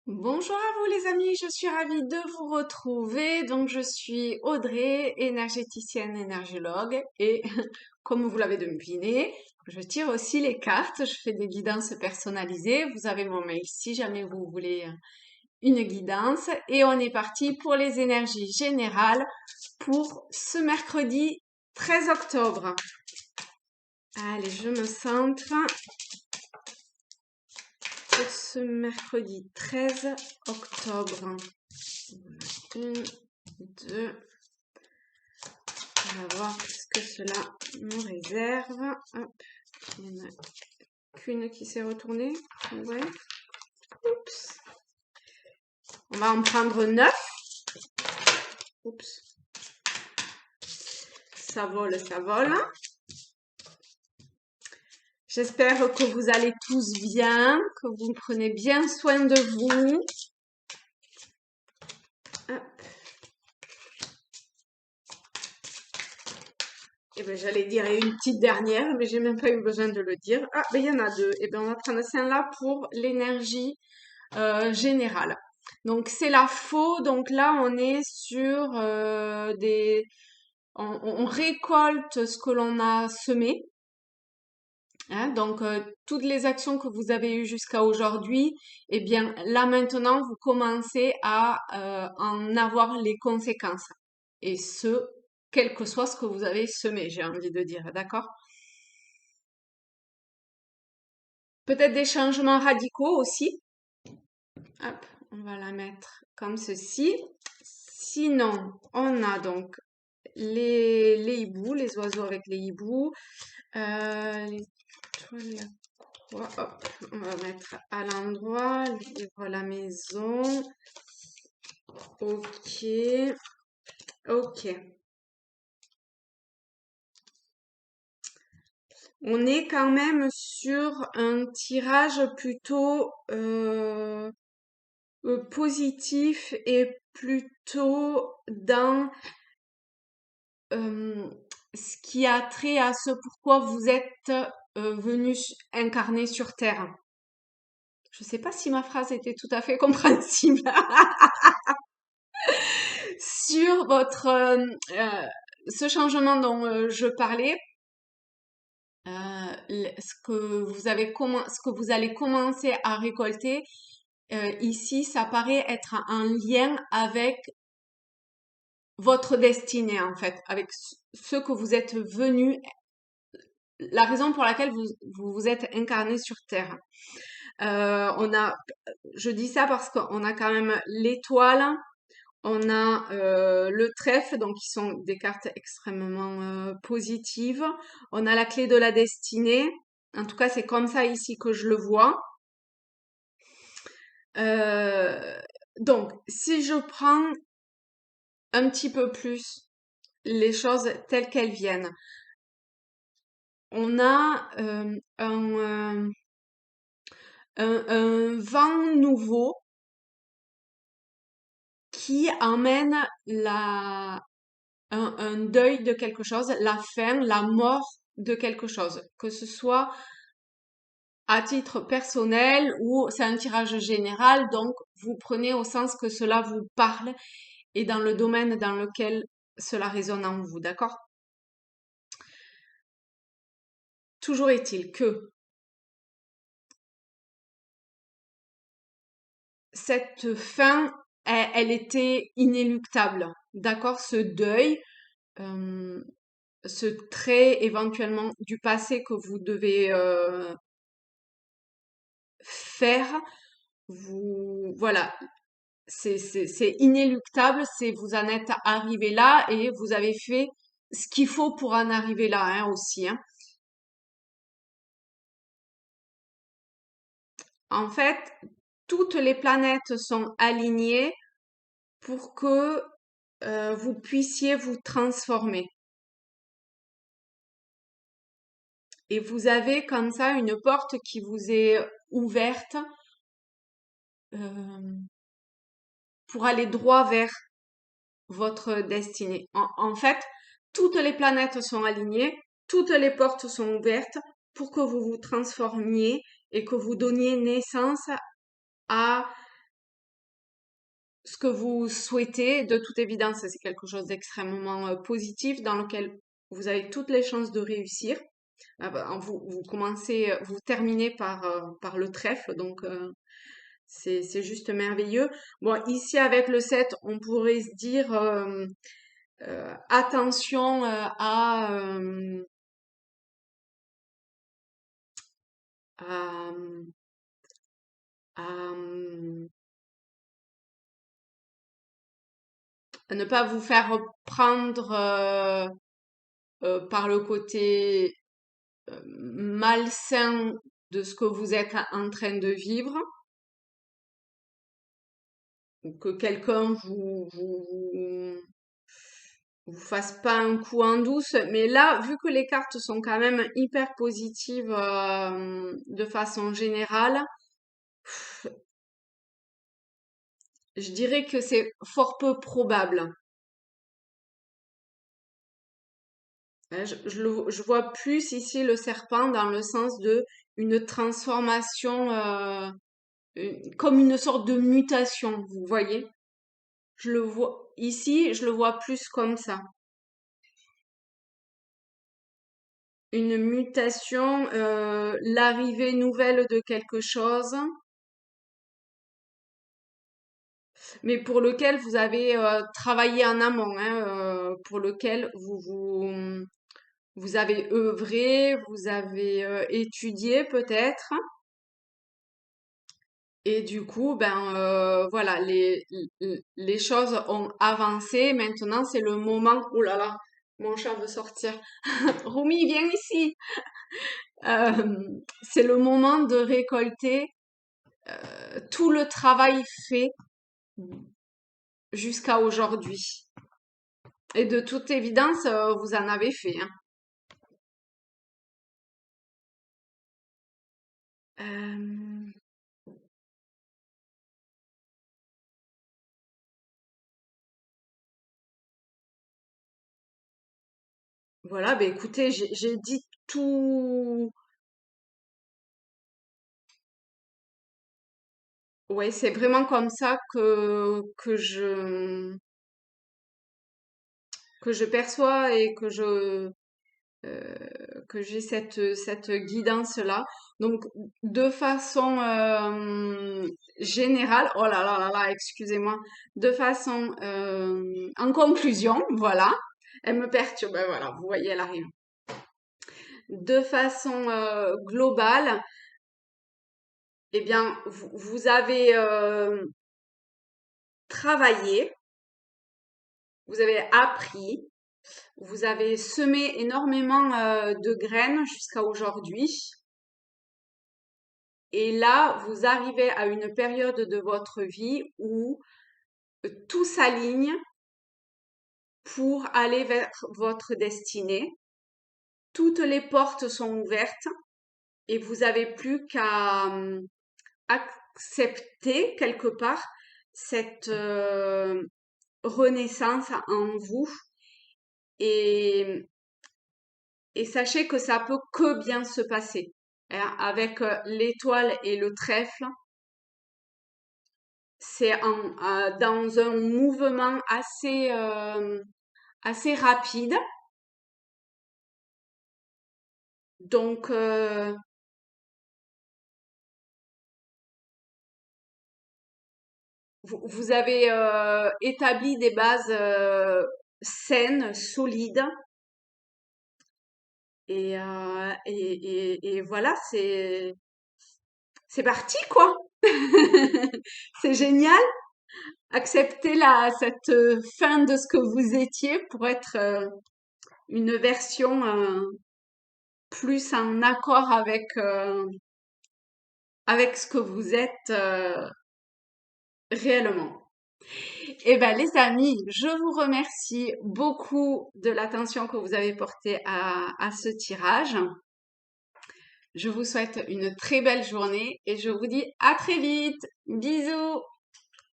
Bonjour à vous les amis, je suis ravie de vous retrouver. Donc je suis Audrey, énergéticienne énergéologue et comme vous l'avez deviné, je tire aussi les cartes, je fais des guidances personnalisées. Vous avez mon mail si jamais vous voulez une guidance et on est parti pour les énergies générales pour ce mercredi 13 octobre. Allez, je me centre pour ce mercredi 13 octobre. Une, deux. On va voir ce que cela nous réserve. Hop, il n'y en a qu'une qui s'est retournée. Ouais. Oups. On va en prendre 9. Oups. Ça vole, ça vole. J'espère que vous allez tous bien, que vous prenez bien soin de vous. Hop. Et ben, j'allais dire une petite dernière, mais j'ai même pas eu besoin de le dire. Ah, ben il y en a deux. Et ben on va prendre celle-là pour l'énergie générale. Donc c'est la faux. Donc là on est sur on récolte ce que l'on a semé. Hein, donc toutes les actions que vous avez eues jusqu'à aujourd'hui, eh bien là maintenant vous commencez à en avoir les conséquences. Et ce, quel que soit ce que vous avez semé, j'ai envie de dire, d'accord? Peut-être des changements radicaux aussi. Hop, on va la mettre comme ceci. Sinon, on a donc les hiboux, les oiseaux avec les hiboux. Les toiles à croix, hop, on va mettre à l'endroit. Livre la maison. Ok, ok. On est quand même sur un tirage plutôt positif et plutôt dans euh, ce qui a trait à ce pourquoi vous êtes venu incarner sur Terre. Je ne sais pas si ma phrase était tout à fait compréhensible sur votre ce changement dont je parlais. Ce que ce que vous allez commencer à récolter ici, ça paraît être un lien avec votre destinée en fait, avec ce que vous êtes venu, la raison pour laquelle vous êtes incarné sur Terre. On a, je dis ça parce qu'on a quand même l'étoile, on a le trèfle, donc qui sont des cartes extrêmement positives. On a la clé de la destinée. En tout cas, c'est comme ça ici que je le vois. Euh, donc, si je prends un petit peu plus les choses telles qu'elles viennent, on a un vent nouveau qui amène un deuil de quelque chose, la fin, la mort de quelque chose, que ce soit à titre personnel ou c'est un tirage général, donc vous prenez au sens que cela vous parle et dans le domaine dans lequel cela résonne en vous, d'accord? Toujours est-il que cette fin, elle était inéluctable, d'accord? Ce deuil, euh, ce trait éventuellement du passé que vous devez faire, voilà, c'est inéluctable, c'est vous en êtes arrivé là et vous avez fait ce qu'il faut pour en arriver là, hein, aussi, hein. En fait, toutes les planètes sont alignées pour que vous puissiez vous transformer. Et vous avez comme ça une porte qui vous est ouverte euh, pour aller droit vers votre destinée. En fait, toutes les planètes sont alignées, toutes les portes sont ouvertes pour que vous vous transformiez et que vous donniez naissance à ce que vous souhaitez. De toute évidence, c'est quelque chose d'extrêmement positif dans lequel vous avez toutes les chances de réussir. Ah bah, vous commencez, vous terminez par le trèfle, donc c'est juste merveilleux. Bon, ici avec le 7, on pourrait se dire attention à, à, à ne pas vous faire prendre par le côté malsain de ce que vous êtes en train de vivre, ou que quelqu'un vous fasse pas un coup en douce. Mais là, vu que les cartes sont quand même hyper positives de façon générale, je dirais que c'est fort peu probable. Je vois plus ici le serpent dans le sens de une transformation, comme une sorte de mutation, vous voyez? Je le vois ici, je le vois plus comme ça. Une mutation, l'arrivée nouvelle de quelque chose, mais pour lequel vous avez travaillé en amont, hein, pour lequel vous avez œuvré, vous avez étudié peut-être. Et du coup, ben voilà, les choses ont avancé. Maintenant, c'est le moment. Oh là là, mon chat veut sortir. Romy, viens ici. C'est le moment de récolter tout le travail fait jusqu'à aujourd'hui. Et de toute évidence, vous en avez fait, hein. Euh, voilà, ben écoutez, j'ai dit tout. Ouais, c'est vraiment comme ça que je perçois et que j'ai cette guidance-là. Donc, de façon générale, oh là là là là, excusez-moi, de façon, en conclusion, voilà, elle me perturbe, ben voilà, vous voyez, elle arrive. De façon globale, eh bien, vous avez travaillé, vous avez appris, vous avez semé énormément de graines jusqu'à aujourd'hui. Et là, vous arrivez à une période de votre vie où tout s'aligne pour aller vers votre destinée. Toutes les portes sont ouvertes et vous avez plus qu'à accepter quelque part cette renaissance en vous et, et sachez que ça peut que bien se passer, hein. Avec l'étoile et le trèfle, c'est dans un mouvement assez rapide. Donc, vous avez établi des bases saines, solides. Et voilà, c'est parti, quoi. C'est génial. Acceptez cette fin de ce que vous étiez pour être une version plus en accord avec ce que vous êtes réellement. Eh ben, les amis, je vous remercie beaucoup de l'attention que vous avez portée à ce tirage. Je vous souhaite une très belle journée et je vous dis à très vite. Bisous!